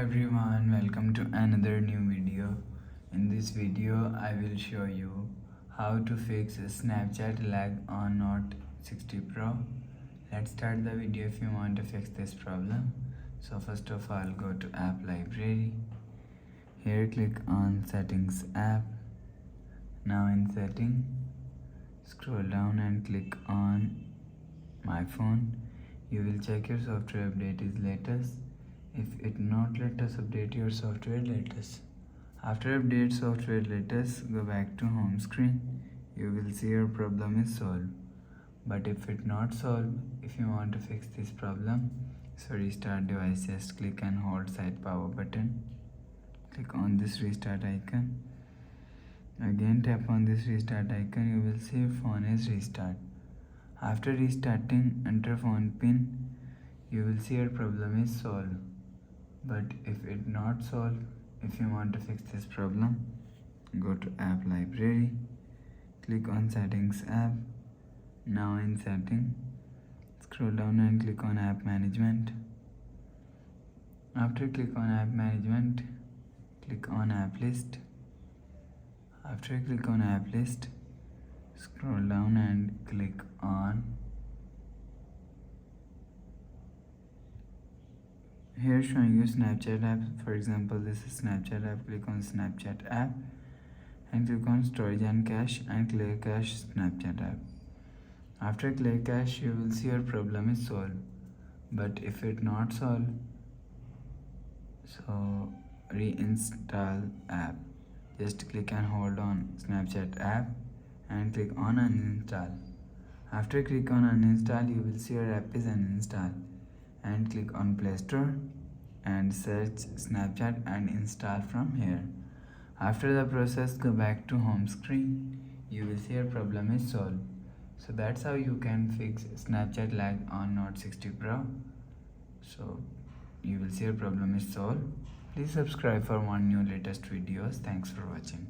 everyone, welcome to another new video. In this video, I will show you how to fix Snapchat lag on Note 60 Pro. Let's start the video if you want to fix this problem. So first of all, go to App Library. Here click on Settings App. Now in Setting, scroll down and click on My Phone. You will check your software update is latest. If it not latest, update your software latest. After update software latest, go back to home screen. You will see your problem is solved. But if it not solved, if you want to fix this problem, so restart device, just click and hold side power button. Click on this restart icon. Again tap on this restart icon. You will see your phone is restart. After restarting, enter phone pin. You will see your problem is solved. But if it not solved, if you want to fix this problem, go to App Library, click on Settings App. Now in Setting, scroll down and click on App Management. After click on App Management, click on App List. After click on App List, scroll down and click on here showing you Snapchat app. For example, this is Snapchat app. Click on Snapchat app and click on Storage and Cache and Clear Cache Snapchat app. After Clear Cache, you will see your problem is solved. But if it not solved, so reinstall app. Just click and hold on Snapchat app and click on uninstall. After click on uninstall, you will see your app is uninstalled. And click on Play Store and search Snapchat and install from here. After the process, go back to home screen. You will see your problem is solved. So that's how you can fix Snapchat lag on Note 60 Pro. So you will see your problem is solved. Please subscribe for more new latest videos. Thanks for watching.